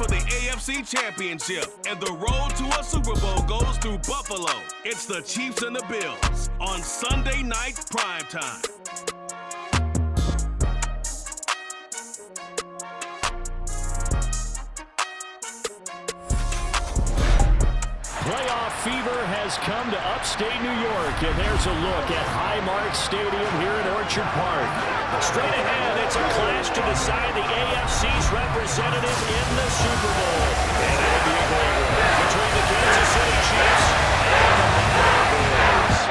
for the AFC Championship, and the road to a Super Bowl goes through Buffalo. It's the Chiefs and the Bills on Sunday night primetime. Playoff fever has come to upstate New York, and there's a look at Highmark Stadium here in Orchard Park. Straight ahead, it's a clash to decide the AFC's representative in the Super Bowl. And it'll be a great one between the Kansas City Chiefs and the Buffalo Bills.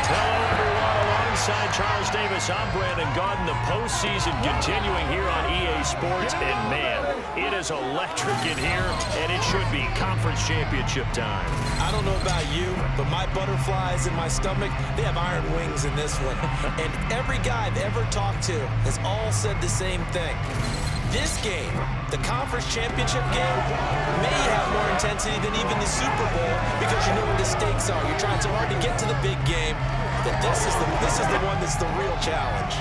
Hello, everyone. Alongside Charles Davis, I'm Brandon Gaudin. The postseason continuing here on EA Sports, and man, it is electric in here, and it should be conference championship time. I don't know about you, but my butterflies in my stomach, they have iron wings in this one. And every guy I've ever talked to has all said the same thing. This game, the conference championship game, may have more intensity than even the Super Bowl because you know what the stakes are. You're trying so hard to get to the big game that this is the one that's the real challenge.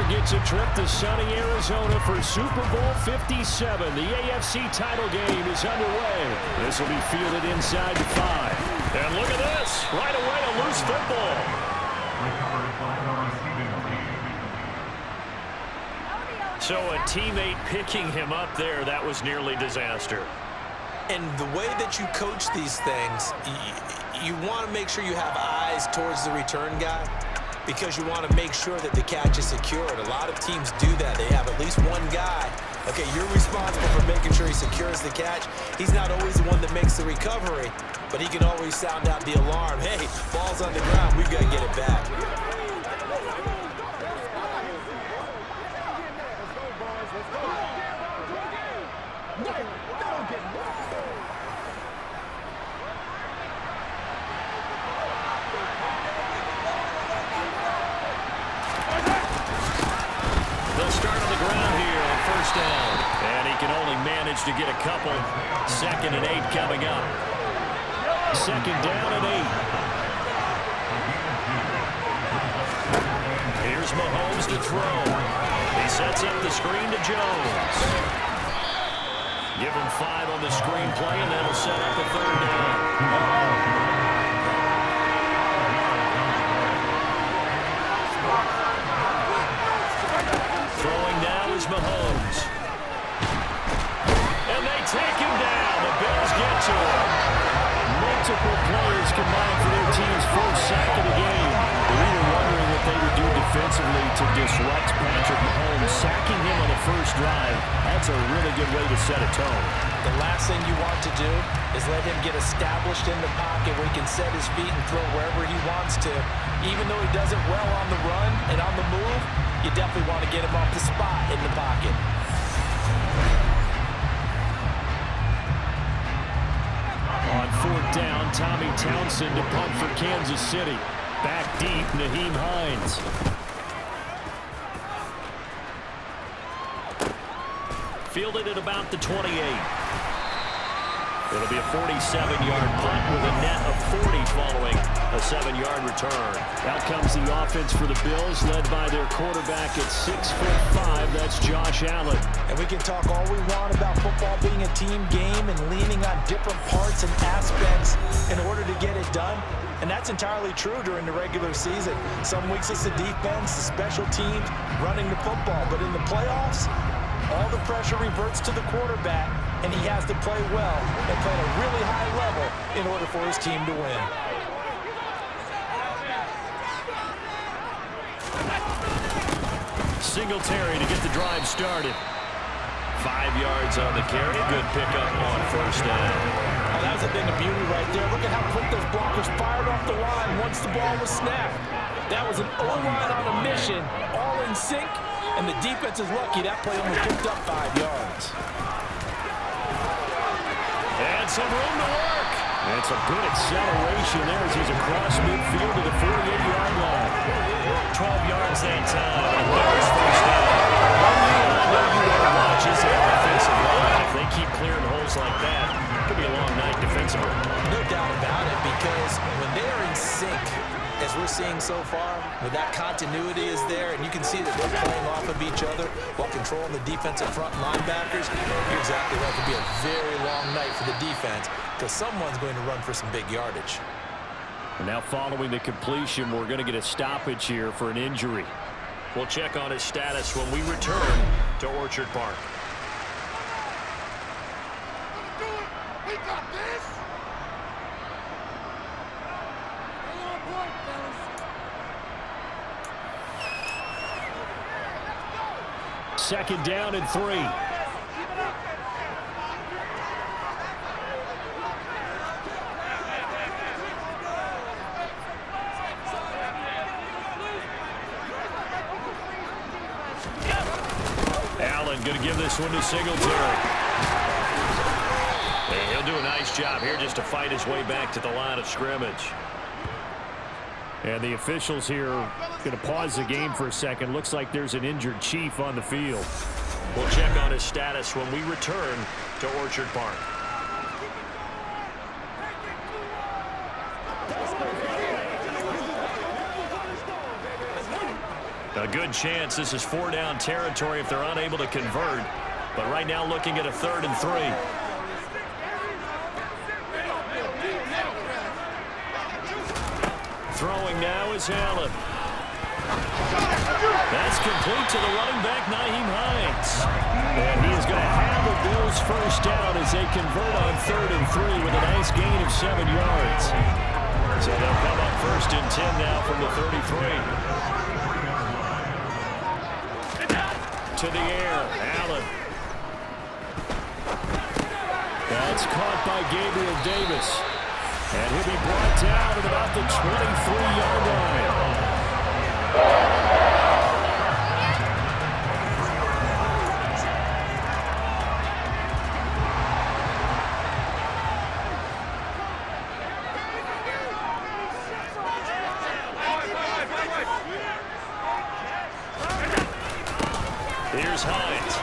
Gets a trip to sunny Arizona for Super Bowl 57. The AFC title game is underway. This will be fielded inside the 5. And look at this. Right away, a loose football. So a teammate picking him up there, that was nearly disaster. And the way that you coach these things, you want to make sure you have eyes towards the return guy, because you want to make sure that the catch is secured. A lot of teams do that. They have at least one guy. Okay, you're responsible for making sure he secures the catch. He's not always the one that makes the recovery, but he can always sound out the alarm. Hey, ball's on the ground. We've got to get it back. To get a couple. 2nd and 8 coming up. 2nd down and 8. Here's Mahomes to throw. He sets up the screen to Jones. Give him 5 on the screen play, and that'll set up a 3rd down. Throwing now is Mahomes. Take him down. The Bills get to him. Multiple players combined for their team's first sack of the game. We were wondering what they would do defensively to disrupt Patrick Mahomes. Sacking him on the first drive, that's a really good way to set a tone. The last thing you want to do is let him get established in the pocket where he can set his feet and throw wherever he wants to. Even though he does it well on the run and on the move, you definitely want to get him off the spot in the pocket. On 4th down, Tommy Townsend to punt for Kansas City. Back deep, Nyheim Hines. Fielded at about the 28. It'll be a 47-yard punt with a net of 40 following a 7-yard return. Out comes the offense for the Bills, led by their quarterback at 6'5". That's Josh Allen. And we can talk all we want about football being a team game and leaning on different parts and aspects in order to get it done. And that's entirely true during the regular season. Some weeks it's the defense, the special teams, running the football. But in the playoffs, all the pressure reverts to the quarterback, and he has to play well and play at a really high level in order for his team to win. Singletary to get the drive started. 5 yards on the carry. Good pickup on 1st down. Oh, that was a thing of beauty right there. Look at how quick those blockers fired off the line once the ball was snapped. That was an O-line on a mission, all in sync, and the defense is lucky that play only picked up 5 yards. And some room to work. And some good acceleration there as he's across midfield to the 48-yard line. 12 yards that time. Bears first down. I know you want to watch his offensive line. If they keep clearing holes like that, it could be a long night defensively. No doubt about it, because when they are in sync, as we're seeing so far, when that continuity is there, and you can see that they're playing off of each other while controlling the defensive front linebackers, you're exactly right. It could be a very long night for the defense because someone's going to run for some big yardage. And now following the completion, we're going to get a stoppage here for an injury. We'll check on his status when we return to Orchard Park. We got this! Second down and 3. Allen going to give this one to Singletary. And he'll do a nice job here just to fight his way back to the line of scrimmage. And the officials here going to pause the game for a second. Looks like there's an injured Chief on the field. We'll check on his status when we return to Orchard Park. A good chance this is 4-down territory if they're unable to convert. But right now looking at a 3rd and 3. Throwing now is Allen. That's complete to the running back, Nyheim Hines. And he is going to have the Bills first down as they convert on 3rd and 3 with a nice gain of 7 yards. So they'll come up 1st and 10 now from the 33. To the air, Allen. That's caught by Gabriel Davis. And he'll be brought down at about the 23-yard line. Here's Hines.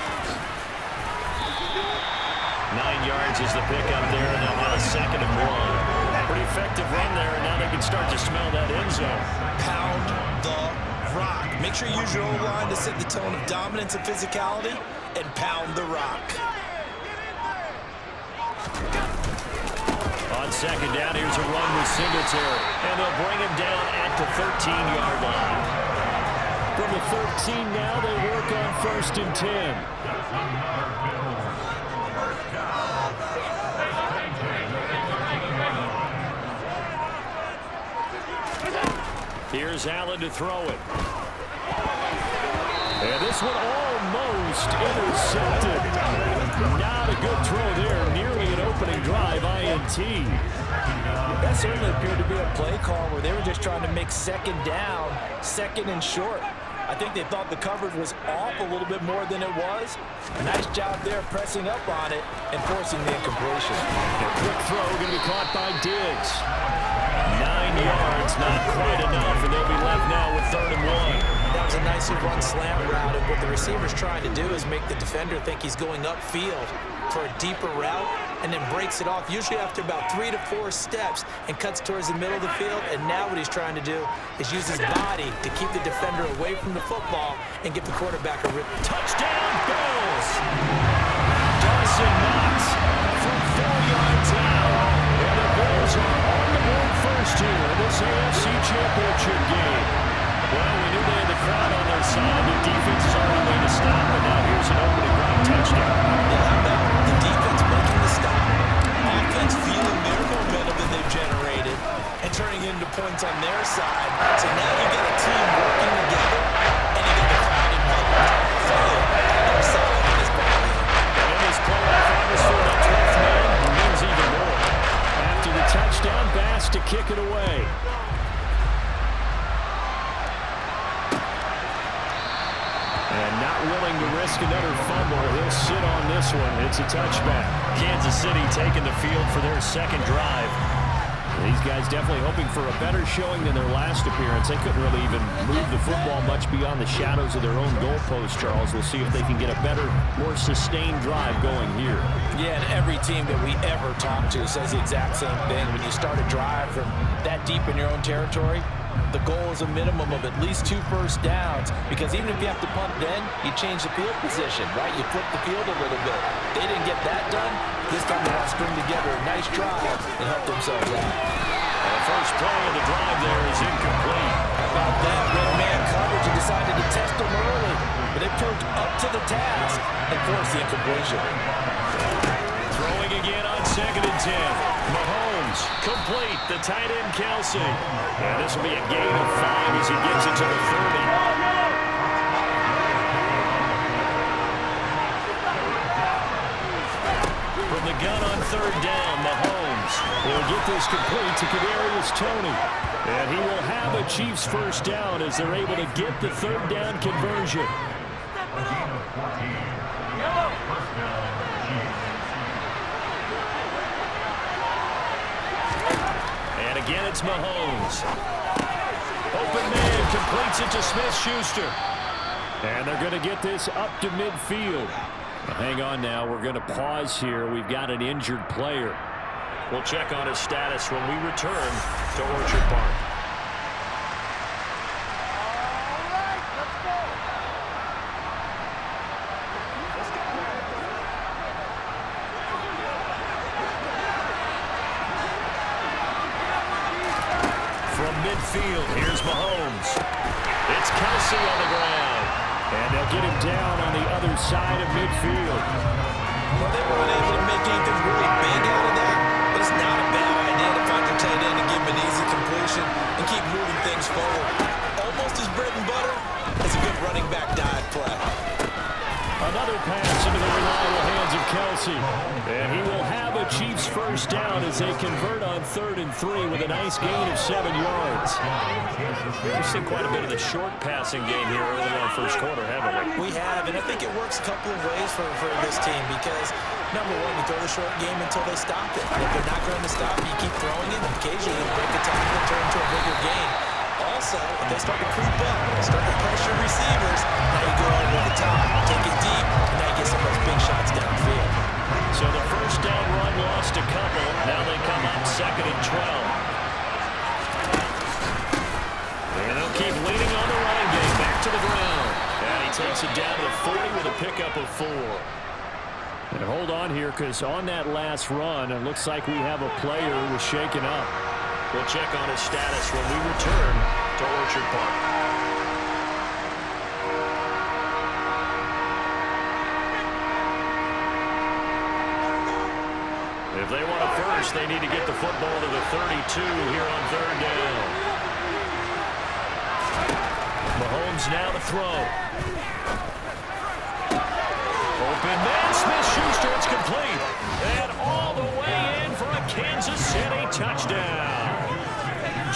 9 yards is the pickup there, and they'll have a 2nd and 1. Pretty effective run there, and now they can start to smell that end zone. Pound the rock. Make sure you use your O-line to set the tone of dominance and physicality, and pound the rock. On 2nd down, here's a run with Singletary, and they'll bring him down at the 13-yard line. From the 13 now, they work on 1st and 10. Here's Allen to throw it. And this one almost intercepted. Not a good throw there. Nearly an opening drive, INT. That certainly appeared to be a play call where they were just trying to make 2nd down, 2nd and short. I think they thought the coverage was off a little bit more than it was. Nice job there pressing up on it and forcing the incompletion. A quick throw going to be caught by Diggs. 9 yards, not quite enough, and they'll be left now with 3rd and 1. That was a nicely run slant route, and what the receiver's trying to do is make the defender think he's going upfield for a deeper route and then breaks it off, usually after about 3 to 4 steps, and cuts towards the middle of the field. And now what he's trying to do is use his body to keep the defender away from the football and give the quarterback a rip. Touchdown, Bills! Dawson Knox from 4 yards out. And the Bills are on the board first here in this AFC Championship game. Well, we knew they had the crowd on their side. Their defense has already made a stop, but now here's an opening run touchdown. Yeah, how about the defense making the stop? Offense feeling their momentum that they've generated and turning it into points on their side. So now you got a team working together, and you got the crowd involved. Fully on their side in this ballgame. And in this playoff atmosphere, that 12th man means even more. After the touchdown, Bass to kick it away. And not willing to risk another fumble. He'll sit on this one. It's a touchback. Kansas City taking the field for their 2nd drive. These guys definitely hoping for a better showing than their last appearance. They couldn't really even move the football much beyond the shadows of their own goalpost, Charles. We'll see if they can get a better, more sustained drive going here. Yeah, and every team that we ever talk to says the exact same thing. When you start a drive from that deep in your own territory, the goal is a minimum of at least 2 first downs, because even if you have to punt then, you change the field position, right? You flip the field a little bit. They didn't get that done. This time they want to string together a nice drive and help themselves out. And the first play of the drive there is incomplete. How about that? Red man coverage and decided to test them early, but it proved up to the task and forced the incompletion. Throwing again on 2nd and 10. Mahomes complete. The tight end Kelsey. And this will be a gain of 5 as he gets it to the 30. From the gun on 3rd down, Mahomes will get this complete to Kadarius Toney. And he will have a Chiefs first down as they're able to get the 3rd down conversion. And again, it's Mahomes. Open man completes it to Smith-Schuster. And they're going to get this up to midfield. Now, hang on now. We're going to pause here. We've got an injured player. We'll check on his status when we return to Orchard Park. From midfield, here's Mahomes. It's Kelsey on the ground. And they'll get him down on the other side of midfield. Well, they weren't able to make anything really big out of that, but it's not a bad idea to find your tight end and give him an easy completion and keep moving things forward. Almost as bread and butter as a good running back dive play. Another pass into the reliable hands of Kelsey. And he will have a Chiefs first down as they convert on 3rd and 3 with a nice gain of 7 yards. We've seen quite a bit of the short passing game here early on first quarter, haven't we? We have, and I think it works a couple of ways for this team because, number one, you throw the short game until they stop it. If they're not going to stop it, you keep throwing it, and occasionally you break a tackle and turn into a bigger game. Also, if they start to creep up, start to pressure receivers, now you go over the top, take it deep, and now you get some of those big shots downfield. So the first down run lost a couple. Now they come up 2nd and 12. And they'll keep leaning on the running game. Back to the ground. And he takes it down to the 40 with a pickup of 4. And hold on here, because on that last run, it looks like we have a player who was shaken up. We'll check on his status when we return to Orchard Park. If they want a first, they need to get the football to the 32 here on 3rd down. Mahomes now to throw. Open man, Smith-Schuster, it's complete. And all the way in for a Kansas City touchdown.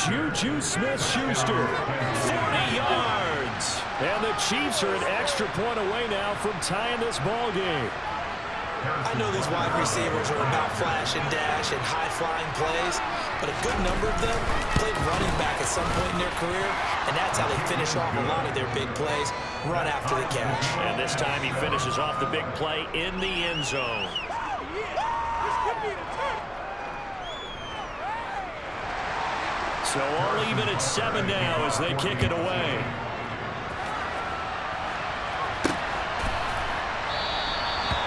Juju Smith-Schuster, 40 yards. And the Chiefs are an extra point away now from tying this ball game. I know these wide receivers are about flash and dash and high-flying plays, but a good number of them played running back at some point in their career, and that's how they finish off a lot of their big plays, run after the catch. And this time he finishes off the big play in the end zone. So all even at 7 now as they kick it away.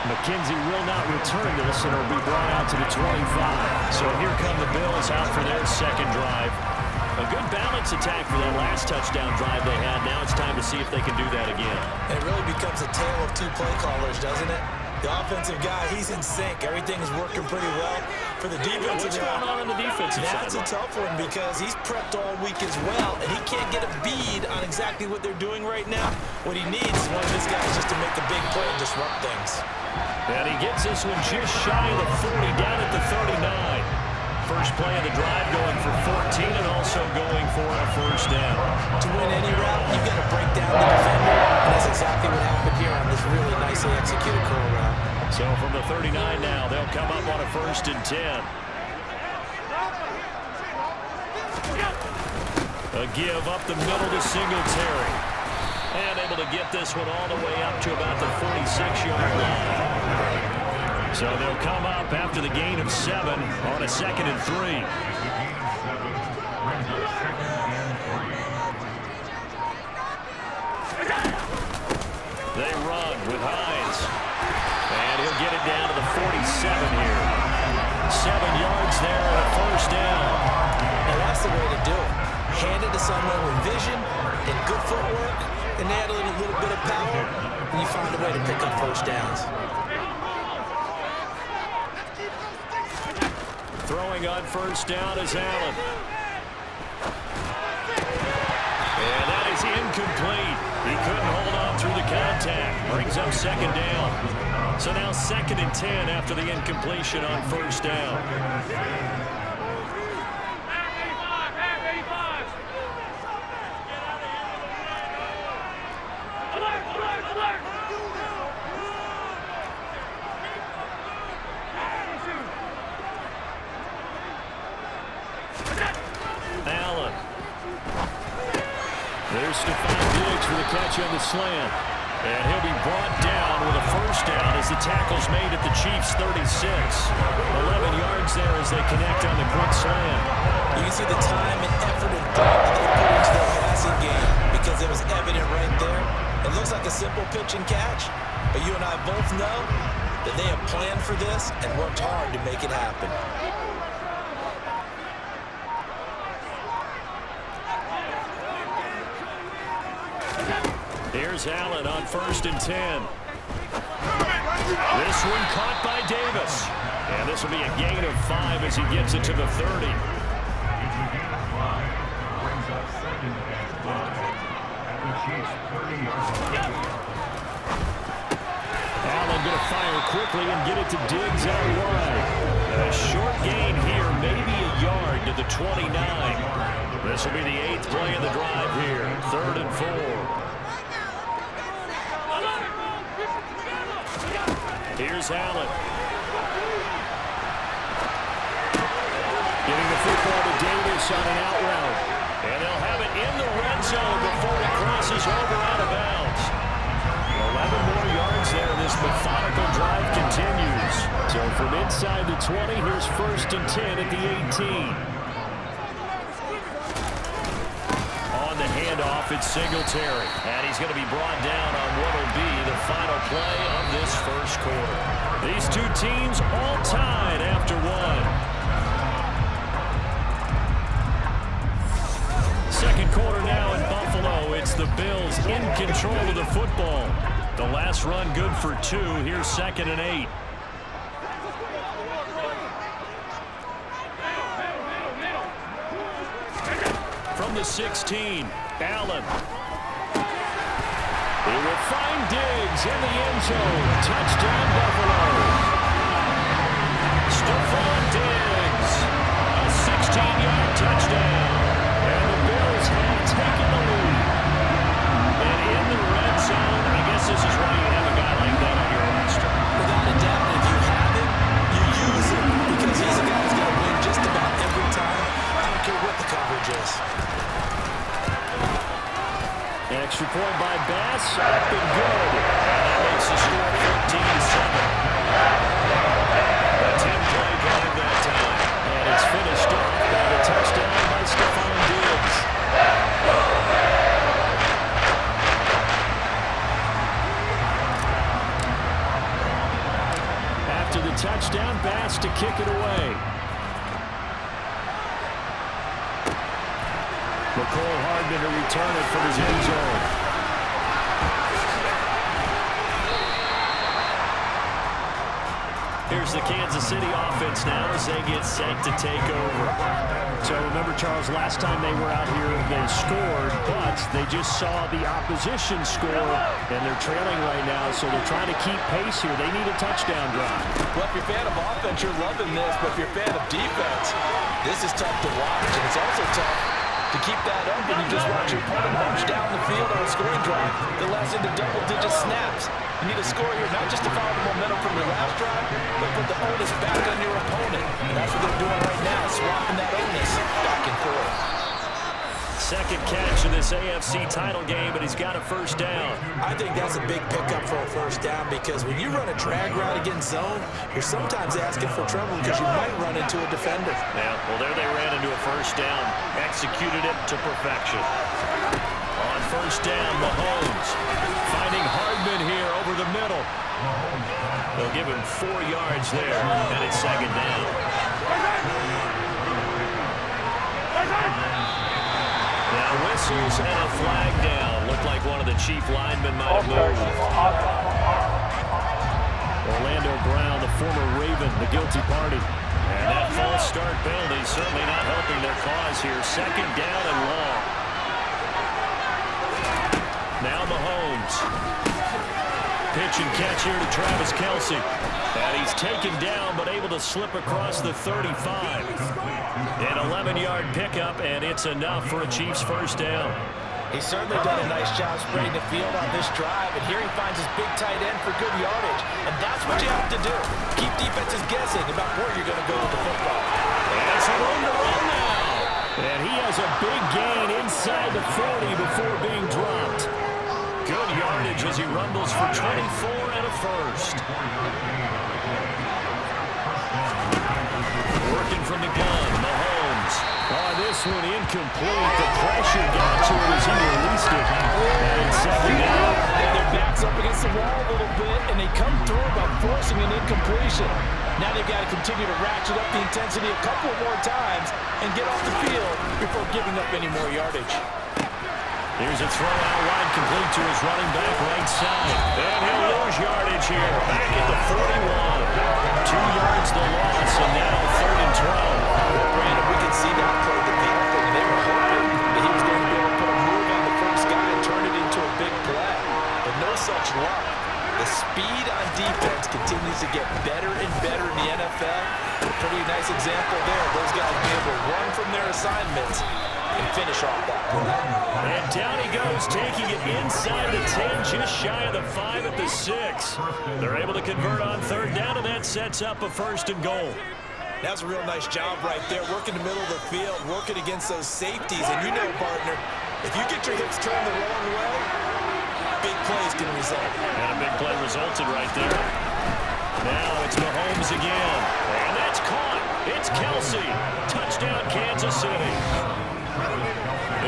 McKenzie will not return this, and it'll be brought out to the 25. So here come the Bills out for their second drive. A good balance attack for that last touchdown drive they had. Now it's time to see if they can do that again. It really becomes a tale of two play callers, doesn't it? The offensive guy, he's in sync. Everything is working pretty well. For the defensive guy, what's going on the defensive side? That's a tough one because he's prepped all week as well, and he can't get a bead on exactly what they're doing right now. What he needs is one of his guys just to make the big play and disrupt things. And he gets this one just shy of the 40, down at the 39. First play of the drive going for 14 and also going for a first down. To win any route, you've got to break down the defender, and that's exactly what happened here on this really nicely executed curl route. So from the 39 now, they'll come up on a 1st and 10. A give up the middle to Singletary. And able to get this one all the way up to about the 46-yard line. So they'll come up after the gain of 7 on a 2nd and 3. They run with Hines. And he'll get it down to the 47 here. 7 yards there and a first down. And that's the way to do it. Hand it to someone with vision and good footwork, and add a little bit of power, and you find a way to pick up first downs. Throwing on first down is Allen. And that is incomplete. He couldn't hold on through the contact. Brings up 2nd down. So now 2nd and 10 after the incompletion on first down. Allen. There's for the catch on the slant. And he'll be brought down with a first down as the tackle's made at the Chiefs' 36. 11 yards there as they connect on the quick slant. You can see the time and effort and thought that they put into their passing game because it was evident right there. It looks like a simple pitch and catch, but you and I both know that they have planned for this and worked hard to make it happen. Here's Allen on 1st and 10. This one caught by Davis. And this will be a gain of 5 as he gets it to the 30. Allen going to fire quickly and get it to Diggs out wide. A short gain here, maybe a yard to the 29. This will be the 8th play of the drive here. 3rd and 4. Here's Allen. Getting the football to Davis on an out route. And they'll have it in the red zone before he crosses over out of bounds. 11 more yards there. This methodical drive continues. So from inside the 20, here's 1st and 10 at the 18. The handoff, it's Singletary, and he's going to be brought down on what will be the final play of this first quarter. These two teams all tied after one. Second quarter now in Buffalo. It's the Bills in control of the football. The last run good for 2. Here's 2nd and 8. From the 16, Allen. He will find Diggs in the end zone. Touchdown, Buffalo. Stephon Diggs. A 16-yard touchdown. And the Bills have taken the lead. And in the red zone, I guess this is why you have a guy like that on your roster. Without a doubt, if you have him, you use him. Because he's a guy who's going to win just about every time. I don't care what the coverage is. Extra point by Bass, up and good. And that makes the score 14-7. A 10-play drive that time. And it's finished off by a touchdown by Stephon Diggs. After the touchdown, Bass to kick it away. McCole Hardman to return it from his end zone. Here's the Kansas City offense now as they get set to take over. So remember, Charles, last time they were out here, they scored, but they just saw the opposition score, and they're trailing right now, so they're trying to keep pace here. They need a touchdown drive. Well, if you're a fan of offense, you're loving this, but if you're a fan of defense, this is tough to watch, and it's also tough to keep that up and you just watch your opponent march down the field on a scoring drive that lasts into double-digit snaps. You need to score here, not just to follow the momentum from your last drive, but put the onus back on your opponent. And that's what they're doing right now, swapping that onus back and forth. second catch in this AFC title game, but he's got a first down. I think that's a big pickup for a first down because when you run a drag route against zone, you're sometimes asking for trouble because you might run into a defender. Yeah, well, there they ran into a first down. Executed it to perfection. On first down, Mahomes finding Hardman here over the middle. They'll give him 4 yards there, and it's second down. Now whistles and a flag down. Looked like one of the chief linemen might have moved. Orlando Brown, the former Raven, the guilty party. And that false start penalty certainly not helping their cause here. Second down and long. Now Mahomes. Pitch and catch here to Travis Kelce. And he's taken down, but able to slip across the 35. An 11-yard pickup, and it's enough for a Chiefs first down. He's certainly done a nice job spreading the field on this drive, and here he finds his big tight end for good yardage. And that's what you have to do. Keep defenses guessing about where you're going to go with the football. That's a room to run now. And he has a big gain inside the 40 before being dropped. Good yardage as he rumbles for 24 and a first. Working from the gun, Mahomes. Oh, this one incomplete. The pressure got to it as he released it. And second down. Their backs up against the wall a little bit, and they come through by forcing an incompletion. Now they've got to continue to ratchet up the intensity a couple more times and get off the field before giving up any more yardage. Here's a throw out wide, complete to his running back right side. And he'll lose yardage here. Back at the 41. 2 yards the loss, and now 3rd and 12. Brandon, we can see that play developing. They were hoping that he was going to be able to put a move on the first guy and turn it into a big play. But no such luck. The speed on defense continues to get better and better in the NFL. A pretty nice example there. Those guys be able to run from their assignments and finish off that play. And down he goes, taking it inside the 10, just shy of the 5 at the 6. They're able to convert on 3rd down, and that sets up a 1st and goal. That's a real nice job right there, working the middle of the field, working against those safeties. And you know, partner, if you get your hips turned the wrong way, big plays can result. And a big play resulted right there. Now it's Mahomes again. And that's caught. It's Kelce. Touchdown, Kansas City.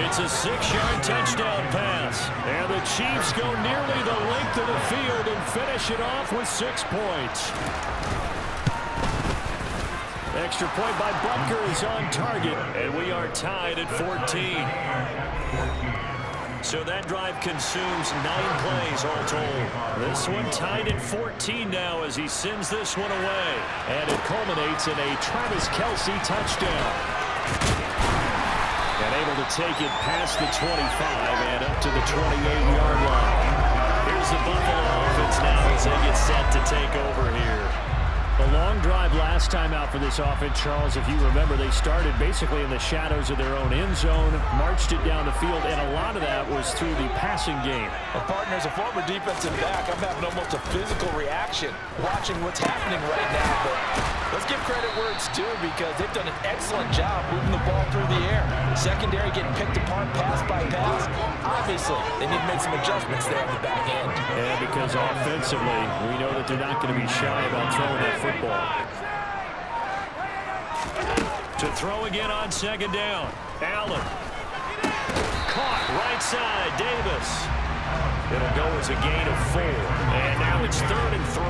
It's a 6-yard touchdown pass. And the Chiefs go nearly the length of the field and finish it off with 6 points. Extra point by Butker is on target. And we are tied at 14. So that drive consumes 9 plays all told. This one tied at 14 now as he sends this one away. And it culminates in a Travis Kelce touchdown. And able to take it past the 25 and up to the 28-yard line. Here's the Buffalo offense now as they get set to take over here. A long drive last time out for this offense, Charles. If you remember, they started basically in the shadows of their own end zone, marched it down the field, and a lot of that was through the passing game. Well, partner, as a former defensive back, I'm having almost a physical reaction watching what's happening right now. But let's give credit where it's due because they've done an excellent job moving the ball through the air. Secondary getting picked apart pass by pass. Obviously, they need to make some adjustments there on the back end. And because offensively, we know that they're not going to be shy about throwing that football. To throw again on 2nd down. Allen. Caught right side. Davis. It'll go as a gain of 4. And now it's 3rd and 3.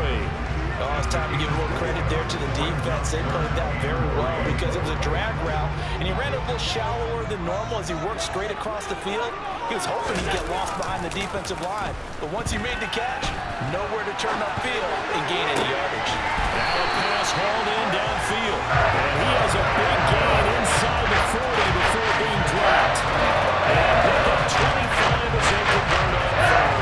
Oh, it's time to give a little credit there to the defense. They played that very well because it was a drag route, and he ran a little shallower than normal as he worked straight across the field. He was hoping he'd get lost behind the defensive line, but once he made the catch, nowhere to turn upfield and gain any yardage. Now a pass hauled in downfield, and he has a big gain inside the 40 before being dropped. And pick up 25 as they convert on 3rd.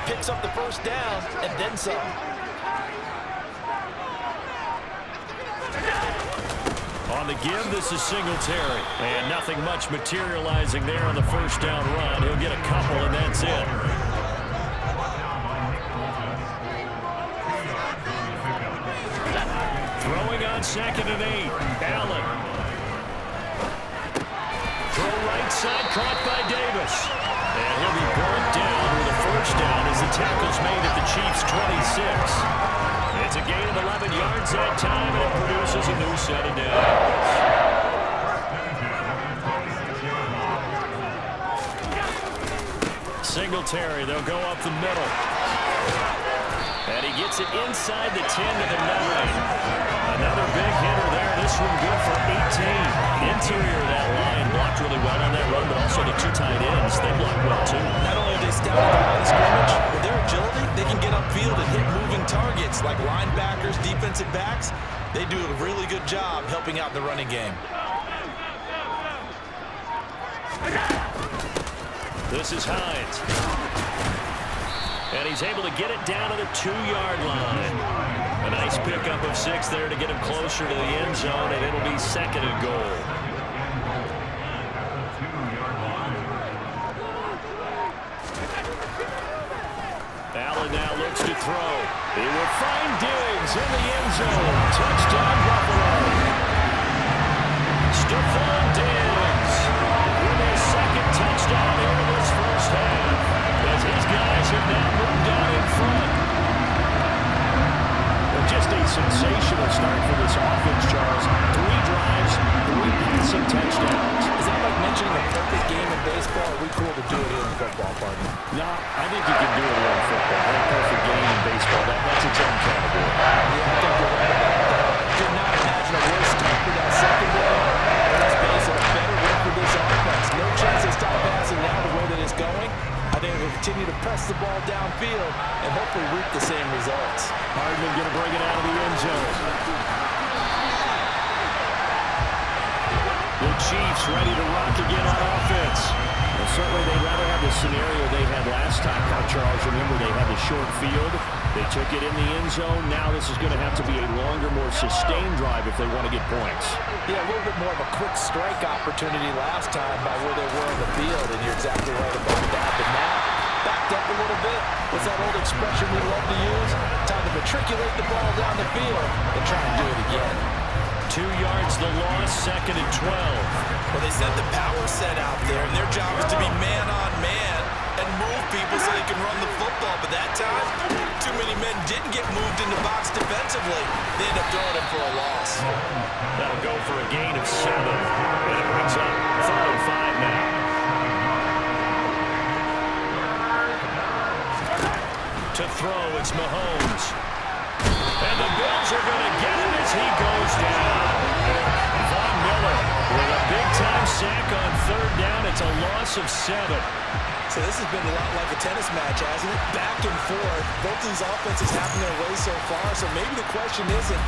Picks up the 1st down and then some. On the give, this is Singletary. And nothing much materializing there on the 1st down run. He'll get a couple, and that's it. Throwing on 2nd and 8. Allen. Throw right side, caught by Davis. And he'll be brought down with a first down as the tackle's made at the Chiefs' 26. It's a gain of 11 yards that time, and it produces a new set of downs. Singletary, they'll go up the middle. And he gets it inside the 10 to the 9. Another big hitter there. This one good for 18. Interior of that line blocked really well on that run, but also the 2 tight ends, they blocked well too. Not only are they stout at the line of scrimmage, with their agility, they can get upfield and hit moving targets like linebackers, defensive backs. They do a really good job helping out in the running game. This is Hines. And he's able to get it down to the 2-yard line. A nice pickup of 6 there to get him closer to the end zone, and it'll be 2nd and goal. Allen now looks to throw. He will find Diggs in the end zone. Touchdown, Buffalo. Stephon Diggs with his 2nd touchdown here in this first half, as his guys have now moved out in front. Well, just a sensational start for this offense, Charles. 3 drives, 3 passing touchdowns. Is that like mentioning a perfect game in baseball? Or are we cool to do it here in football, partner? No, I think you can do it here in football. A perfect game in baseball, that's its own category. Yeah, I think you're right about that. Could not imagine a worse start for that secondary. Let's face it, a better win for this offense. No chance to stop passing now the way that it's going. I think they'll continue to press the ball downfield and hopefully reap the same results. Hardman going to bring it out of the end zone. The Chiefs ready to rock again on offense. Well, certainly they'd rather have the scenario they had last time. Now, Charles, remember they had the short field. They took it in the end zone. Now this is going to have to be a longer, more sustained drive if they want to get points. Yeah, a little bit more of a quick strike opportunity last time by where they were on the field, and you're exactly right about that. But now, backed up a little bit. What's that old expression we love to use? Time to matriculate the ball down the field and try and do it again. 2 yards the loss, 2nd and 12. Well, they sent the power set out there, and their job is to be man-on-man and move people so they can run the football. But that time, too many men didn't get moved in the box defensively. They end up throwing it for a loss. That'll go for a gain of 7. And it brings up 3rd and 5 now. To throw, it's Mahomes. And the Bills are going to get him as he goes down. Von Miller with a big-time sack on 3rd down. It's a loss of 7. So this has been a lot like a tennis match, hasn't it? Back and forth. Both these offenses having their way so far. So maybe the question isn't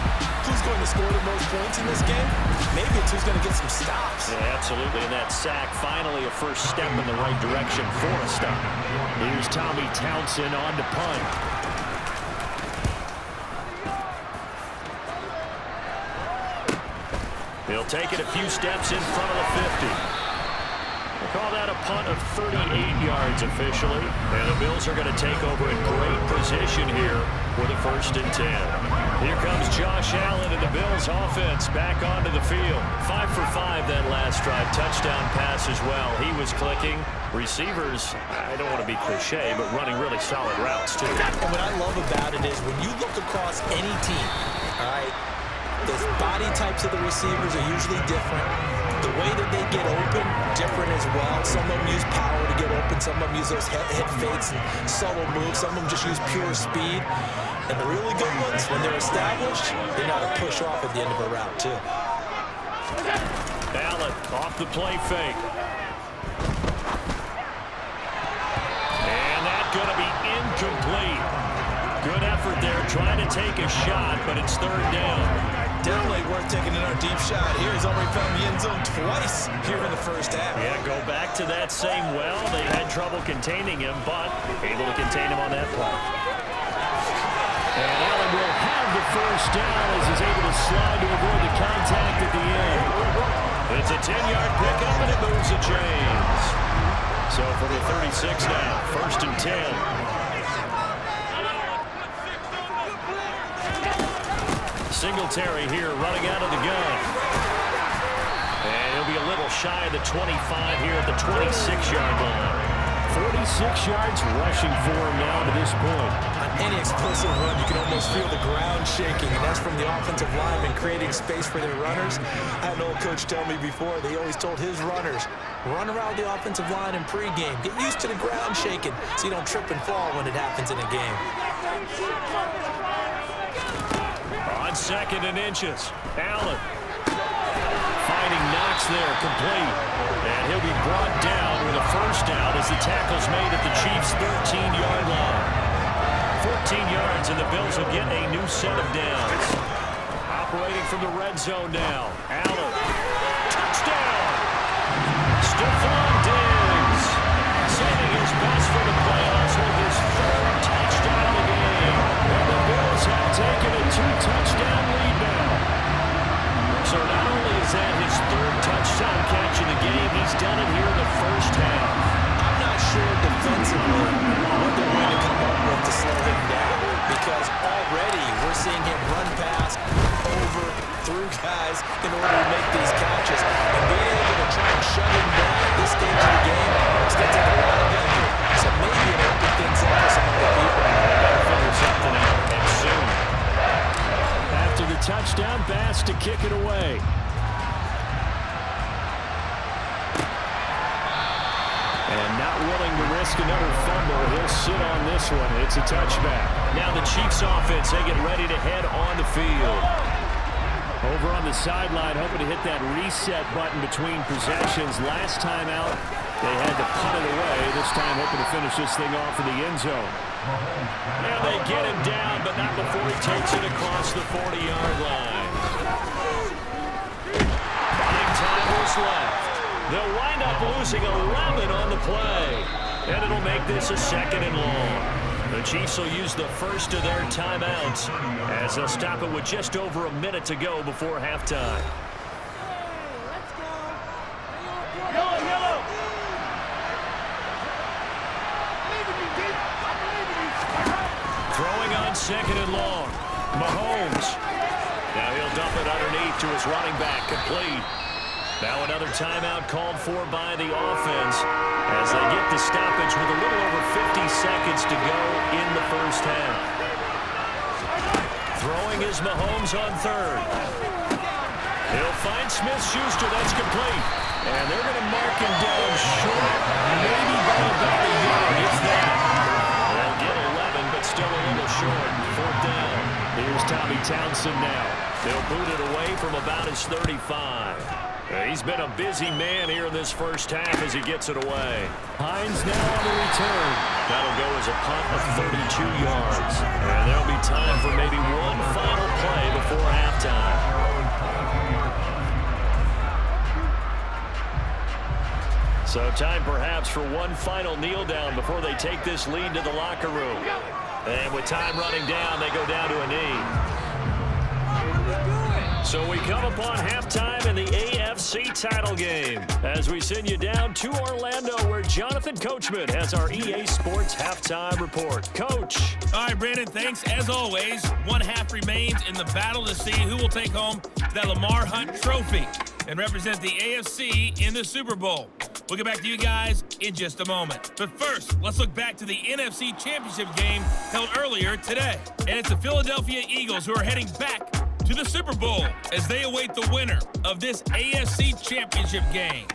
who's going to score the most points in this game. Maybe it's who's going to get some stops. Yeah, absolutely. And that sack, finally a first step in the right direction for a stop. Here's Tommy Townsend on to punt. He'll take it a few steps in front of the 50. We'll call that a punt of 38 yards officially. And the Bills are going to take over in great position here with a 1st and 10. Here comes Josh Allen and the Bills offense back onto the field. 5 for 5 that last drive. Touchdown pass as well. He was clicking. Receivers, I don't want to be cliche, but running really solid routes too. And what I love about it is when you look across any team, all right, the body types of the receivers are usually different. The way that they get open, different as well. Some of them use power to get open. Some of them use those hit fakes and subtle moves. Some of them just use pure speed. And the really good ones, when they're established, they know how to push off at the end of a route, too. Allen off the play fake. And that's going to be incomplete. Good effort there, trying to take a shot, but it's 3rd down. Definitely worth taking another deep shot here. He's already found the end zone twice here in the first half. Yeah, go back to that same well. They had trouble containing him, but able to contain him on that play. And Allen will have the first down as he's able to slide to avoid the contact at the end. It's a 10-yard pickup, and it moves the chains. So from the 36 now, 1st and 10. Singletary here running out of the gun. And he'll be a little shy of the 25 here at the 26-yard line. 46 yards rushing for him now to this point. On any explosive run, you can almost feel the ground shaking, and that's from the offensive linemen creating space for their runners. I had an old coach tell me before, they always told his runners, run around the offensive line in pregame. Get used to the ground shaking so you don't trip and fall when it happens in a game. On 2nd and inches, Allen finding Knox there, complete. And he'll be brought down with a first down as the tackle's made at the Chiefs' 13-yard line. 14 yards, and the Bills will get a new set of downs. Operating from the red zone now. Allen. Touchdown! Stephon Diggs saving his best for the playoffs with his 3rd touchdown of the game. And the Bills have taken a 2-touchdown lead now. So not only is that his 3rd touchdown catch in the game, he's done it here in the first half. I'm not sure defensively what they're going to come up with to slow him down, because already we're seeing him run past, over, through guys in order to make these catches. And being able to try and shut him down at this stage of the game is going to take a lot of effort. So maybe it opened things up for some other people. Better figure something out, and soon. After the touchdown, Bass to kick it away. And not willing to risk another fumble, he'll sit on this one. It's a touchback. Now the Chiefs offense, they get ready to head on the field. Over on the sideline, hoping to hit that reset button between possessions. Last time out, they had to punt it away. This time hoping to finish this thing off in the end zone. Now they get him down, but not before he takes it across the 40-yard line. Buying time was left. They'll wind up losing 11 on the play. And it'll make this a 2nd and long. The Chiefs will use the first of their timeouts as they'll stop it with just over a minute to go before halftime. Throwing on 2nd and long. Mahomes. Now he'll dump it underneath to his running back, complete. Now another timeout called for by the offense as they get the stoppage with a little over 50 seconds to go in the first half. Throwing is Mahomes on 3rd. He'll find Smith-Schuster. That's complete. And they're going to mark him down short, maybe by about a yard, if that. They'll get 11, but still a little short. 4th down. Here's Tommy Townsend now. They'll boot it away from about his 35. He's been a busy man here in this first half as he gets it away. Hines now on the return. That'll go as a punt of 32 yards. And there'll be time for maybe one final play before halftime. So time perhaps for one final kneel down before they take this lead to the locker room. And with time running down, they go down to a knee. So we come upon halftime in the AFC title game as we send you down to Orlando where Jonathan Coachman has our EA Sports halftime report. Coach. All right, Brandon, thanks. As always, 1 half remains in the battle to see who will take home that Lamar Hunt trophy and represent the AFC in the Super Bowl. We'll get back to you guys in just a moment. But first, let's look back to the NFC Championship game held earlier today. And it's the Philadelphia Eagles who are heading back to the Super Bowl as they await the winner of this AFC Championship game.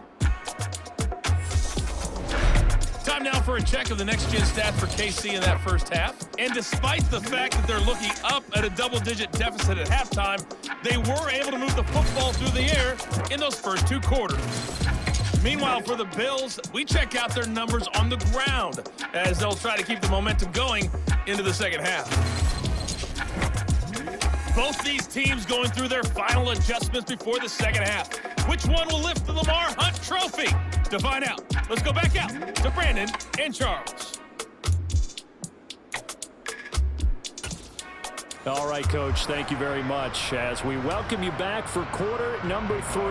Time now for a check of the next-gen stats for KC in that first half. And despite the fact that they're looking up at a double-digit deficit at halftime, they were able to move the football through the air in those first 2 quarters. Meanwhile, for the Bills, we check out their numbers on the ground as they'll try to keep the momentum going into the second half. Both these teams going through their final adjustments before the second half. Which one will lift the Lamar Hunt trophy? To find out, let's go back out to Brandon and Charles. All right, Coach, thank you very much as we welcome you back for quarter number 3.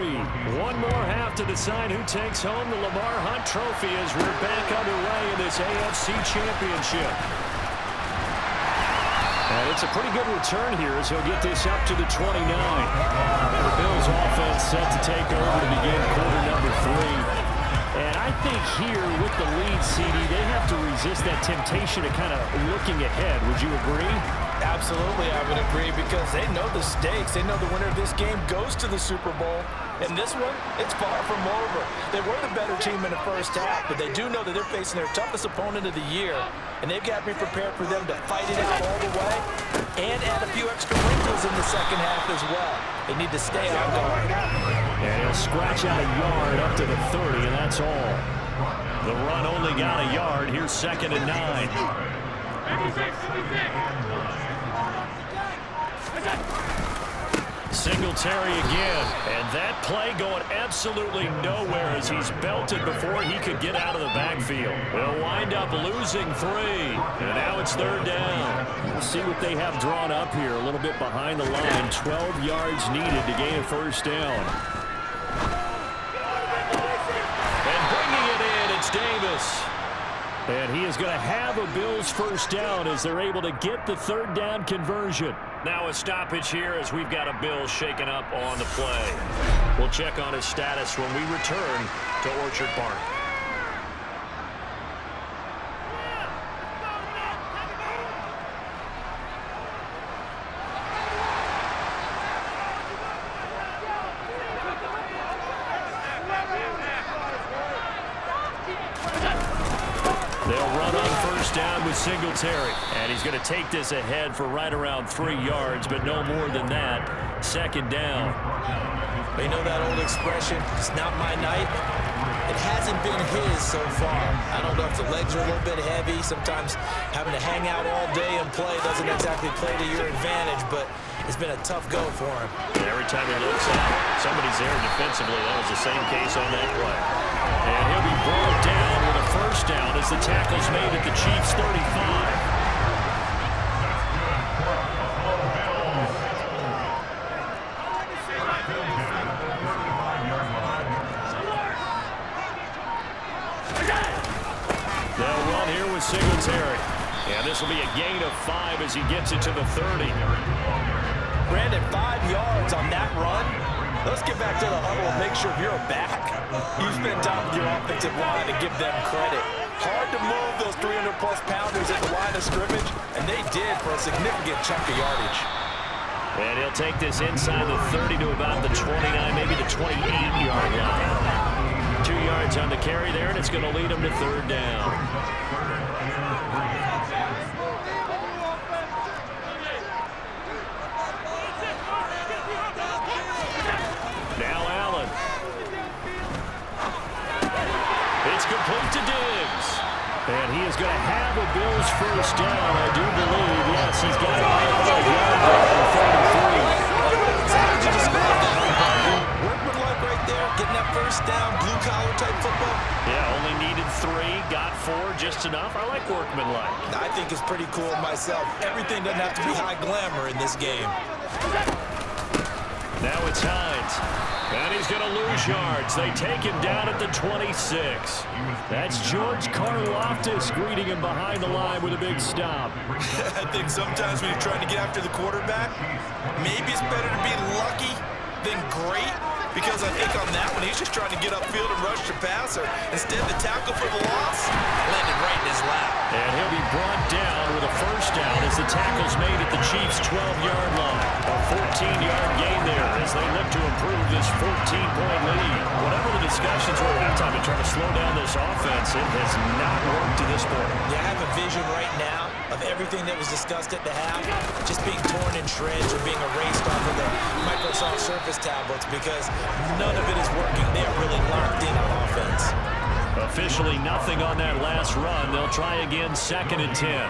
One more half to decide who takes home the Lamar Hunt trophy as we're back underway in this AFC Championship. And it's a pretty good return here as he'll get this up to the 29. The Bills offense set to take over to begin quarter number 3. And I think here with the lead, CD, they have to resist that temptation of kind of looking ahead. Would you agree? Absolutely, I would agree, because they know the stakes. They know the winner of this game goes to the Super Bowl. And this one, it's far from over. They were the better team in the first half, but they do know that they're facing their toughest opponent of the year. And they've got to be prepared for them to fight it out all the way and add a few extra wrinkles in the second half as well. They need to stay on guard. And he'll scratch out a yard up to the 30, and that's all. The run only got a yard. Here's 2nd and 9. Singletary again, and that play going absolutely nowhere as he's belted before he could get out of the backfield. They'll wind up losing 3, and now it's 3rd down. We'll see what they have drawn up here, a little bit behind the line. 12 yards needed to gain a 1st down. And bringing it in, it's Davis. And he is going to have a Bills 1st down as they're able to get the 3rd down conversion. Now a stoppage here as we've got a Bills shaken up on the play. We'll check on his status when we return to Orchard Park. They'll run on 1st down with Singletary. And he's going to take this ahead for right around 3 yards, but no more than that. 2nd down. They know that old expression, it's not my night. It hasn't been his so far. I don't know if the legs are a little bit heavy. Sometimes having to hang out all day and play doesn't exactly play to your advantage, but it's been a tough go for him. And every time he looks out, somebody's there defensively. That was the same case on that play. And he'll be brought down with a 1st down as the tackle's made at the Chiefs' 35. They'll run here with Singletary. And this will be a gain of 5 as he gets it to the 30. Brandon, 5 yards on that run. Let's get back to the huddle and make sure you're back. You spend time with your offensive line and give them credit. Hard to move those 300-plus pounders at the line of scrimmage, and they did for a significant chunk of yardage. And he'll take this inside the 30 to about the 29, maybe the 28-yard line. 2 yards on the carry there, and it's going to lead him to 3rd down. Complete to Diggs. And he is going to have a Bills 1st down, I do believe. Yes, he's got it. How did you describe that? Workmanlike right there, getting that 1st down, blue-collar type football. Yeah, only needed 3, got 4, just enough. I like workmanlike. I think it's pretty cool myself. Everything doesn't have to be high glamour in this game. Now it's Hines. And he's going to lose yards. They take him down at the 26. That's George Karlaftis greeting him behind the line with a big stop. I think sometimes when you're trying to get after the quarterback, maybe it's better to be lucky than great, because I think on that one, he's just trying to get upfield and rush the passer. Instead, the tackle for the loss landed right in his lap. And he'll be brought down with a 1st down as the tackle's made at the Chiefs' 12-yard line. A 14-yard gain there as they look to improve this 14-point lead. Whatever the discussions were at halftime to try to slow down this offense, it has not worked to this point. Yeah, I have a vision right now of everything that was discussed at the half just being torn in shreds or being erased off of the Microsoft Surface tablets, because none of it is working. They are really locked in on offense. Officially nothing on that last run. They'll try again, 2nd and 10.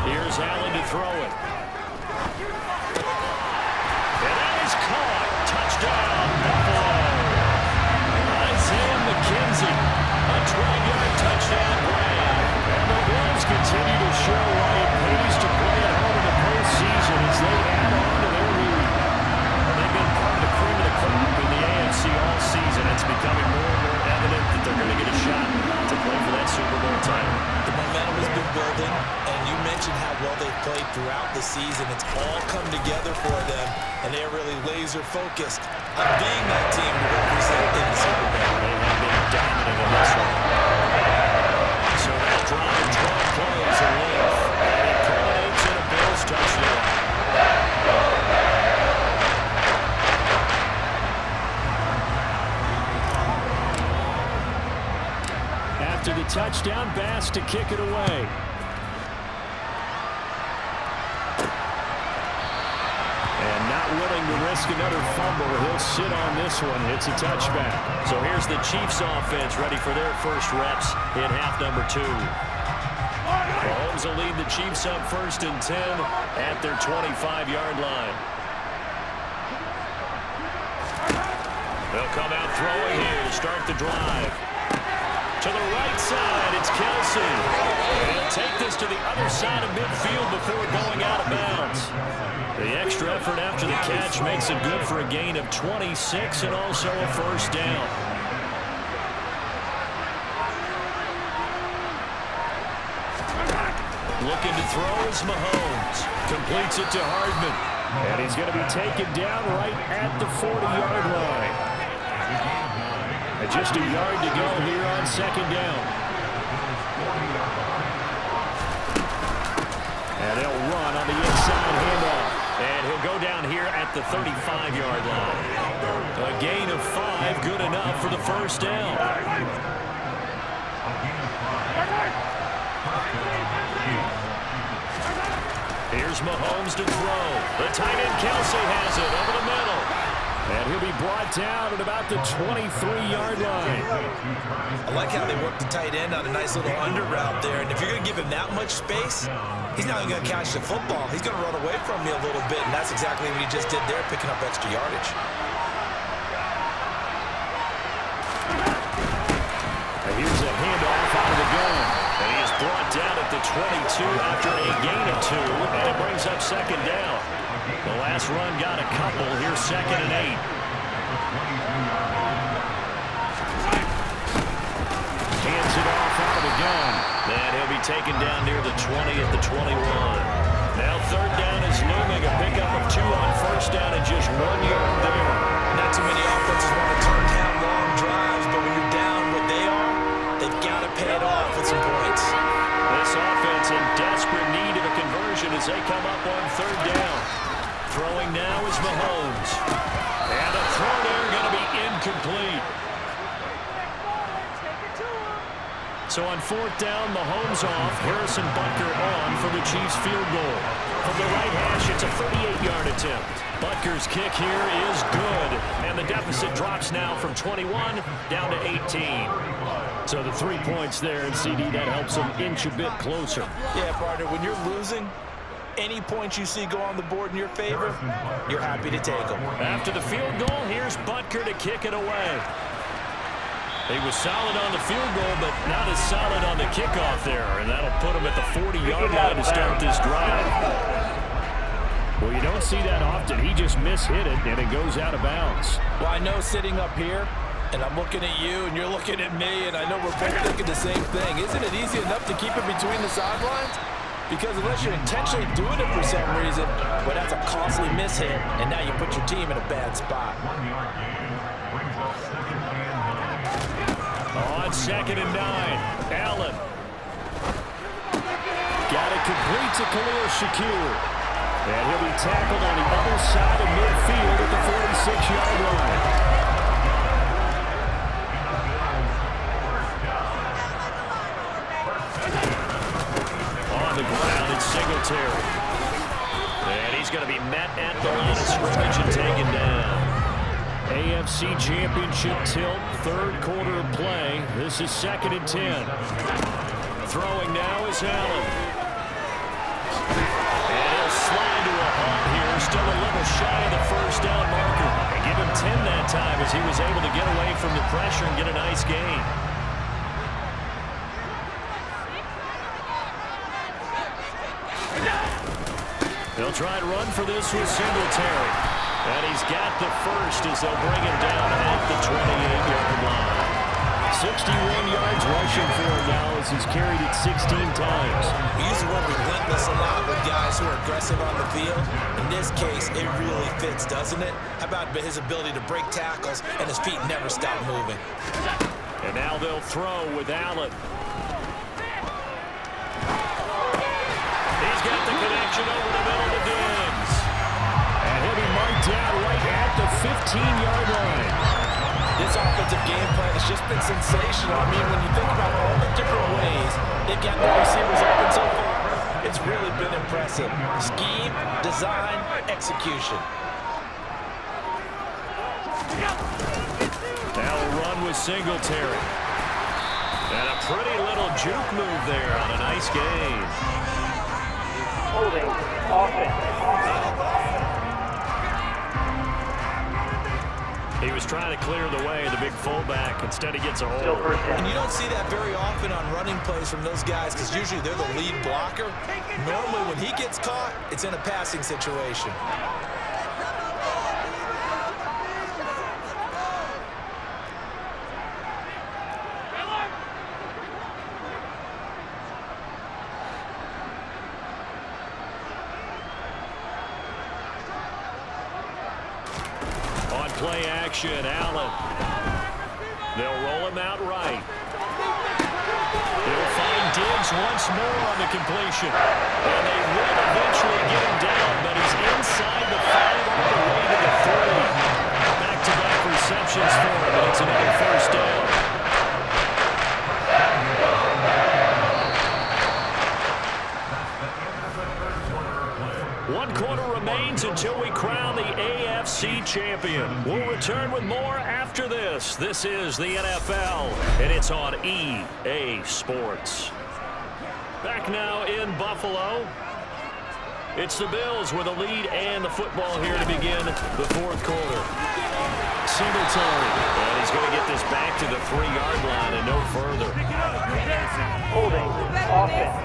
Here's Allen to throw it. And that is caught. Touchdown, Buffalo. Isaiah McKenzie, a 12-yard touchdown grab. And the Bills continue to show why it pays to play at home in the postseason as they add on to their lead. They've been part of the cream of the crop in the AFC all season. It's becoming more and more evident that they're going to get a shot to play for that Super Bowl title. The momentum has been building, and you mentioned how well they've played throughout the season. It's all come together for them, and they're really laser-focused on being that team to represent in the Super Bowl. They have been dominant in this one. So that drive 12 plays in length, and it culminates in a Bills touchdown. After the touchdown, Bass to kick it away. And not willing to risk another fumble, he'll sit on this one. It's a touchback. So here's the Chiefs offense ready for their first reps in half number 2. Mahomes will lead the Chiefs up 1st and 10 at their 25-yard line. They'll come out throwing here to start the drive. To the right side, it's Kelsey. And he'll take this to the other side of midfield before going out of bounds. The extra effort after the catch makes it good for a gain of 26 and also a first down. Looking to throw is Mahomes. Completes it to Hardman. And he's going to be taken down right at the 40-yard line. And just a yard to go here on 2nd down. And they'll run on the inside handoff. And he'll go down here at the 35-yard line. A gain of 5, good enough for the first down. Here's Mahomes to throw. The tight end Kelsey has it over the middle. And he'll be brought down at about the 23-yard line. I like how they work the tight end on a nice little under route there. And if you're going to give him that much space, he's not going to catch the football. He's going to run away from me a little bit, and that's exactly what he just did there, picking up extra yardage. And here's a handoff out of the gun. And he is brought down at the 22 after a gain of 2, and it brings up 2nd down. The last run got a couple. Here's 2nd and 8. Hands it off out of the gun. And he'll be taken down near the 20 at the 21. Now 3rd down is looming. A pickup of 2 on 1st down and just 1 yard there. Not too many offenses want to turn down long drives, but when you're down what they are, they've got to pay it off with some points. This offense in desperate need of a conversion as they come up on 3rd down. Throwing now is Mahomes. And the throw there going to be incomplete. So on 4th down, Mahomes off. Harrison Butker on for the Chiefs field goal. From the right hash, it's a 38-yard attempt. Butker's kick here is good. And the deficit drops now from 21 down to 18. So the 3 points there, and CD, that helps them inch a bit closer. Yeah, partner, when you're losing, any points you see go on the board in your favor, you're happy to take them. After the field goal, here's Butker to kick it away. He was solid on the field goal, but not as solid on the kickoff there, and that'll put him at the 40-yard line to start this drive. Well, you don't see that often. He just mishit it, and it goes out of bounds. Well, I know sitting up here, and I'm looking at you, and you're looking at me, and I know we're both thinking the same thing. Isn't it easy enough to keep it between the sidelines? Because unless you're intentionally doing it for some reason, well, that's a costly mishit, and now you put your team in a bad spot. On 2nd and 9, Allen. Got it complete to Khalil Shakir. And he'll be tackled on the other side of midfield at the 46-yard line. The ground, it's Singletary. And he's going to be met at the line of scrimmage and taken down. AFC Championship tilt, 3rd quarter of play. This is 2nd and 10. Throwing now is Allen. And he'll slide to a halt here, still a little shy of the 1st down marker. And give him 10 that time as he was able to get away from the pressure and get a nice gain. They'll try to run for this with Singletary. And he's got the first as they'll bring him down at the 28-yard line. 61 yards rushing for him now as he's carried it 16 times. We use the word relentless a lot with guys who are aggressive on the field. In this case, it really fits, doesn't it? How about his ability to break tackles and his feet never stop moving? And now they'll throw with Allen. He's got the connection over the middle to Diggs. And he'll be marked down right at the 15-yard line. This offensive game plan has just been sensational. I mean, when you think about all the different ways they've got the receivers open so far, it's really been impressive. Scheme, design, execution. Now a run with Singletary. And a pretty little juke move there on a nice gain. Holding offense. He was trying to clear the way, the big fullback. Instead, he gets a hold. And you don't see that very often on running plays from those guys because usually they're the lead blocker. Normally, when he gets caught, it's in a passing situation. Play action, Allen. They'll roll him out right. They'll find Diggs once more on the completion. And they will eventually get him down, but he's inside the 5 all the way to the 3. Back-to-back receptions for him, and it's another first down. One quarter remains until we crown the AFC champion. We'll return with more after this. This is the NFL, and it's on EA Sports. Back now in Buffalo. It's the Bills with a lead and the football here to begin the fourth quarter. Singletary, and he's going to get this back to the 3-yard line and no further. Holding offense.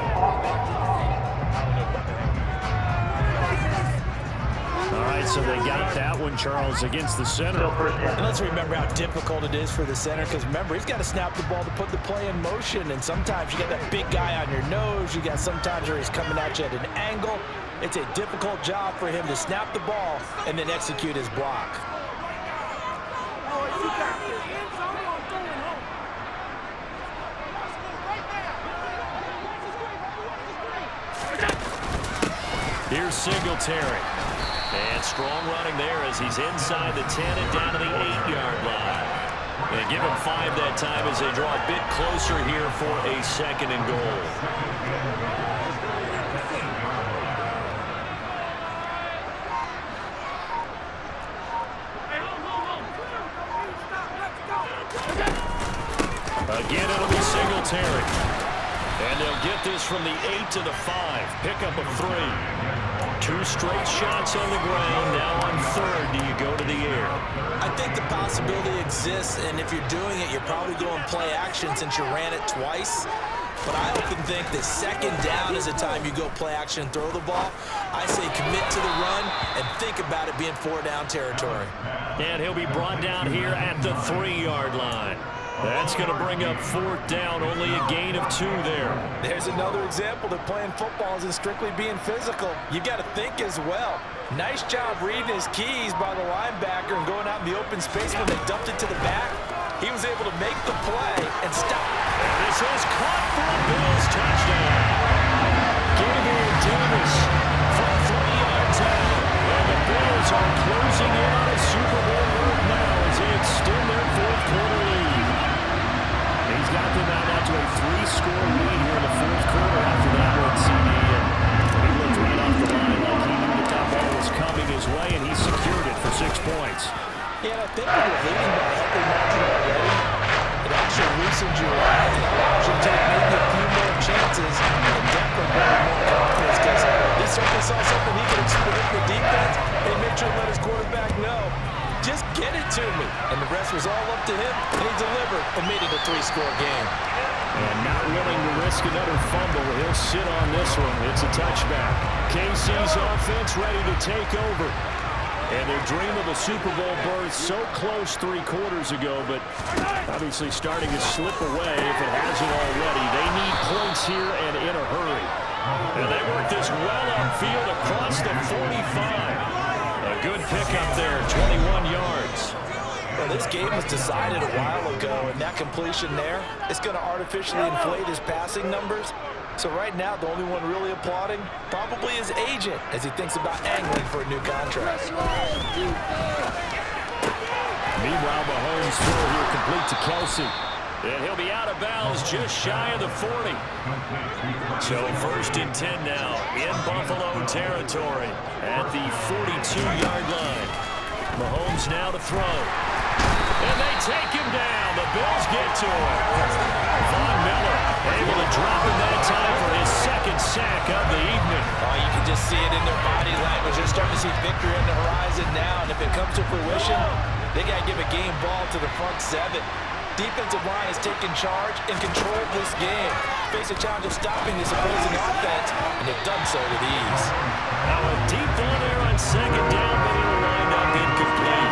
All right, so they got that one, Charles, against the center. And let's remember how difficult it is for the center because, remember, he's got to snap the ball to put the play in motion. And sometimes you got that big guy on your nose. You got sometimes where he's coming at you at an angle. It's a difficult job for him to snap the ball and then execute his block. Here's Singletary. And strong running there as he's inside the 10 and down to the 8-yard line. And give him 5 that time as they draw a bit closer here for a 2nd and goal. Again, it'll be Singletary. And they'll get this from the 8 to the 5. Pick up of 3. 2 straight shots on the ground. Now on 3rd, do you go to the air? I think the possibility exists, and if you're doing it, you're probably going play action since you ran it twice. But I often think that 2nd down is the time you go play action and throw the ball. I say commit to the run and think about it being 4-down territory. And he'll be brought down here at the 3-yard line. That's going to bring up 4th down, only a gain of 2 there. There's another example that playing football isn't strictly being physical. You've got to think as well. Nice job reading his keys by the linebacker and going out in the open space when they dumped it to the back. He was able to make the play and stop. And this is caught for a Bills touchdown. Gabriel Davis from 3 yards out. And the Bills are closing in on a Super Bowl run now as they extend their 4th quarter lead. He's got them out to a 3-score lead here in the 4th quarter after that one, CD. And he looked right off the line like he knew that ball was coming his way, and he secured it for 6 points. Yeah, I think when you're leading by a healthy margin already, it actually loosens your line. It allows you to take maybe a few more chances and definitely build more confidence because he certainly saw something he could exploit the defense and make sure to let his quarterback know. Just get it to me. And the rest was all up to him, and he delivered and made it a 3-score game. And not willing to risk another fumble, he'll sit on this one. It's a touchback. KC's offense ready to take over. And their dream of a Super Bowl berth so close 3 quarters ago, but obviously starting to slip away if it hasn't already. They need points here and in a hurry. And they work this well upfield across the 45. A good pickup there, 21 yards. Well, this game was decided a while ago, and that completion there is going to artificially inflate his passing numbers. So right now, the only one really applauding probably his agent as he thinks about angling for a new contract. Meanwhile, Mahomes' throw here complete to Kelsey. And he'll be out of bounds just shy of the 40. So 1st and 10 now in Buffalo territory at the 42-yard line. Mahomes now to throw. And they take him down. The Bills get to him. Von Miller able to drop him that time for his 2nd sack of the evening. Oh, you can just see it in their body language. They're starting to see victory on the horizon now. And if it comes to fruition, they got to give a game ball to the front 7. Defensive line has taken charge and controlled this game. Face a challenge of stopping this opposing offense, and they've done so with ease. Now a deep ball there on 2nd down, but it'll wind up incomplete.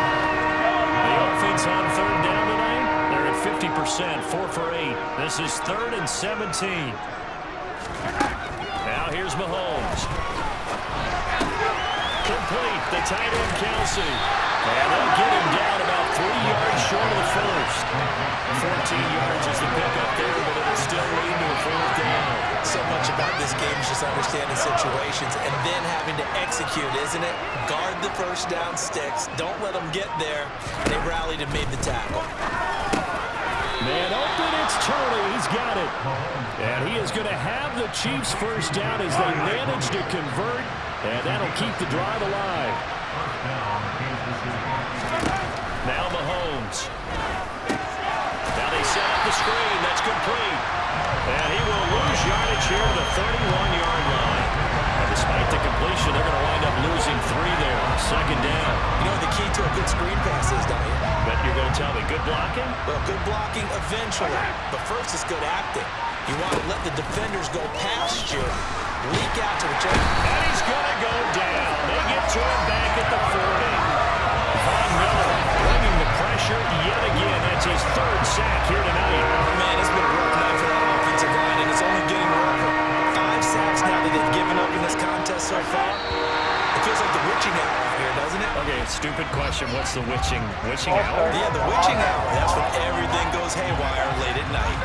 The offense on 3rd down tonight, they're at 50%, 4 for 8. This is 3rd and 17. Now here's Mahomes. Complete, the tight end Kelsey. And they'll get him down about 3 yards short of the 1st. 14 yards is the pickup there, but it'll still lead to a 4th down. So much about this game is just understanding situations and then having to execute, isn't it? Guard the 1st down sticks. Don't let them get there. They rallied and made the tackle. Man open, it's Turley. He's got it. And he is going to have the Chiefs 1st down as they manage to convert, and that'll keep the drive alive. Now Mahomes. Now they set up the screen. That's complete. And he will lose yardage here to the 31-yard line. And despite the completion, they're going to wind up losing 3 there. 2nd down. You know what the key to a good screen pass is, don't you? But you're going to tell me good blocking? Well, good blocking eventually. But first is good acting. You want to let the defenders go past you, leak out to the check. And he's going to go down. They get to him back at the 40. Von Miller bringing the pressure yet again. That's his 3rd sack here tonight. Oh, man, it's been a rough night for that offensive line, and it's only getting rougher. 5 sacks now that they've given up in this contest so far. It feels like the witching hour here, doesn't it? Okay, stupid question. What's the witching hour? Yeah, the witching hour. That's when everything goes haywire late at night.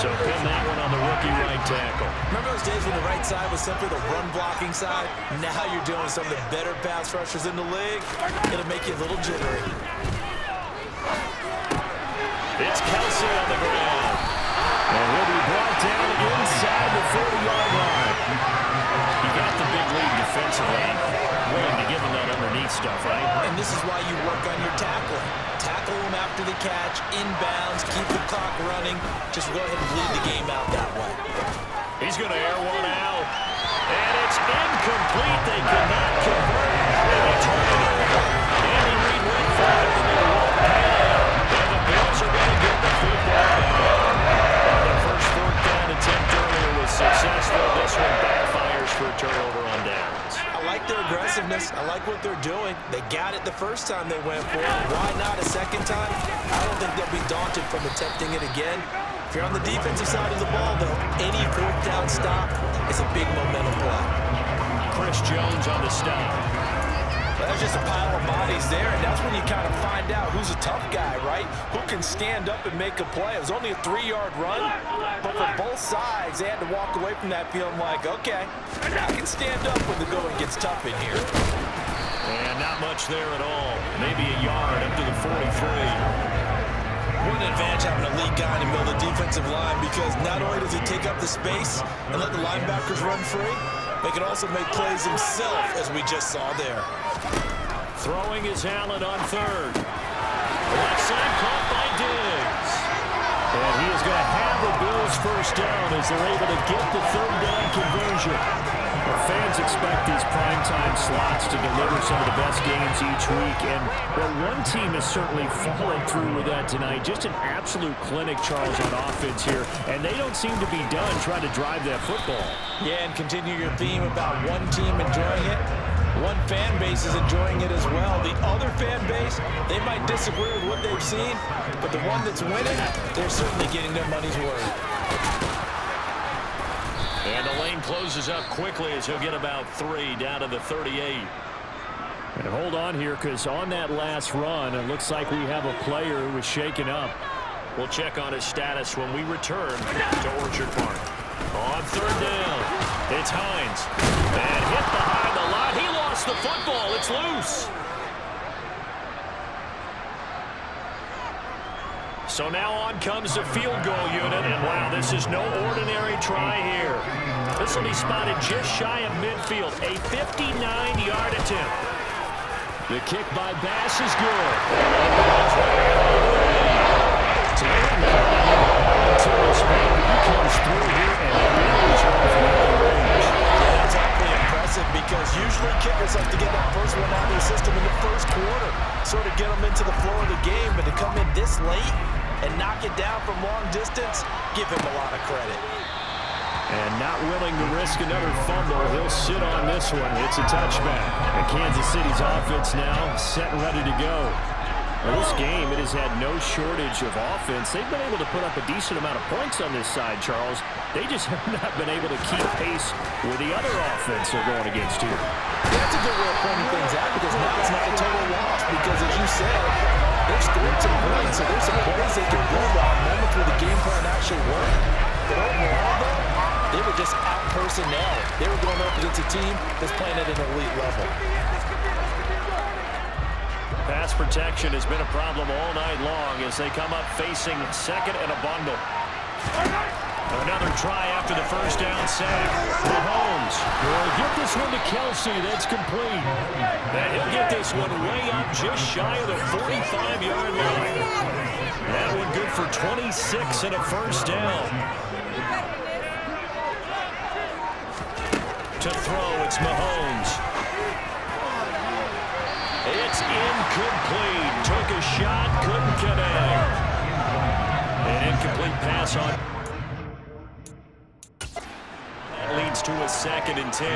So pin that one on the rookie right tackle. Remember those days when the right side was simply the run-blocking side? Now you're dealing with some of the better pass rushers in the league. It'll make you a little jittery. It's Kelsey on the ground. And he'll be brought down inside the 40-yard line. He got the big lead defensively. Willing to give him that underneath stuff, right? And this is why you work on your tackling. Tackle him after the catch, inbounds, keep the clock running. Just go ahead and bleed the game out that way. He's going to air one out. And it's incomplete. They could not convert. And they turn it over. Andy Reid went for it. And they won't pay out. And the Bills are going to get the football back. Their first 4th down attempt earlier was successful. This one backfires for a turnover on downs. I like their aggressiveness. I like what they're doing. They got it the first time they went for it. Why not a second time? I don't think they'll be daunted from attempting it again. If you're on the defensive side of the ball, though, any 4th down stop is a big momentum play. Chris Jones on the stop. Well, there's just a pile of bodies there, and that's when you kind of find out who's a tough guy, right? Who can stand up and make a play. It was only a 3-yard run, but for both sides, they had to walk away from that feeling like, okay, I can stand up when the going gets tough in here. And not much there at all. Maybe a yard up to the 43. What an advantage having a lead guy in the middle of the defensive line, because not only does he take up the space and let the linebackers run free, they can also make plays himself, as we just saw there. Throwing is Allen on 3rd. Left side caught by Diggs. And he is going to have the Bills 1st down as they're able to get the 3rd down conversion. Well, fans expect these primetime slots to deliver some of the best games each week. And, well, one team has certainly followed through with that tonight. Just an absolute clinic, Charles, on offense here. And they don't seem to be done trying to drive that football. Yeah, and continue your theme about one team enjoying it. One fan base is enjoying it as well. The other fan base, they might disagree with what they've seen, but the one that's winning, they're certainly getting their money's worth. And the lane closes up quickly as he'll get about 3 down to the 38. And hold on here, because on that last run, it looks like we have a player who was shaken up. We'll check on his status when we return to Orchard Park. On 3rd down, it's Hines. And hit behind the line. He lost the football. It's loose. So now on comes the field goal unit. And wow, this is no ordinary try here. This will be spotted just shy of midfield. A 59-yard attempt. The kick by Bass is good. That's awfully impressive because usually kickers like to get that first one out of their system in the first quarter, sort of get them into the flow of the game, but to come in this late and knock it down from long distance, give him a lot of credit. And not willing to risk another fumble, he'll sit on this one. It's a touchback. And Kansas City's offense now set and ready to go. Well, this game, it has had no shortage of offense. They've been able to put up a decent amount of points on this side, Charles. They just have not been able to keep pace with the other offense they're going against here. That's a good way of pointing things out because now it's not a total loss because, as you said, they've scored some points, so there's some plays they can build on, moments where the game plan actually worked. But overall, though, they were just out-personnel. They were going up against a team that's playing at an elite level. Pass protection has been a problem all night long as they come up facing second and a bundle. Another try after the first down sack. Mahomes will get this one to Kelsey. That's complete. And he'll get this one way up just shy of the 45-yard line. That one good for 26 and a first down. To throw, it's Mahomes. It's incomplete. Took a shot, couldn't connect. An incomplete pass on. That leads to a 2nd and 10.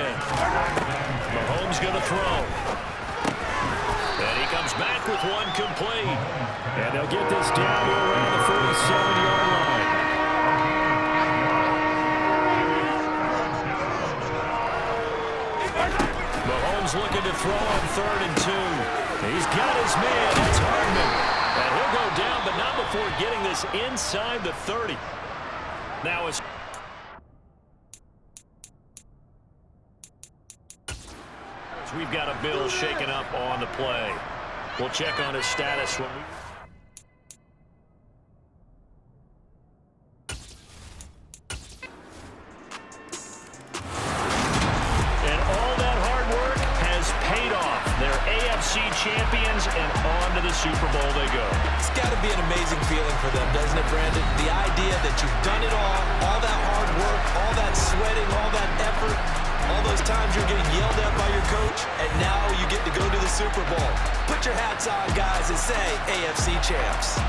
Mahomes going to throw. And he comes back with one complete. And they'll get this down to around the 47-yard line. Mahomes looking to throw on 3rd and 2. He's got his man. It's Hardman. And he'll go down, but not before getting this inside the 30. Now it's... We've got a Bill shaken up on the play. We'll check on his status when we... They're AFC champions, and on to the Super Bowl they go. It's got to be an amazing feeling for them, doesn't it, Brandon? The idea that you've done it all that hard work, all that sweating, all that effort, all those times you're getting yelled at by your coach, and now you get to go to the Super Bowl. Put your hats on, guys, and say AFC champs.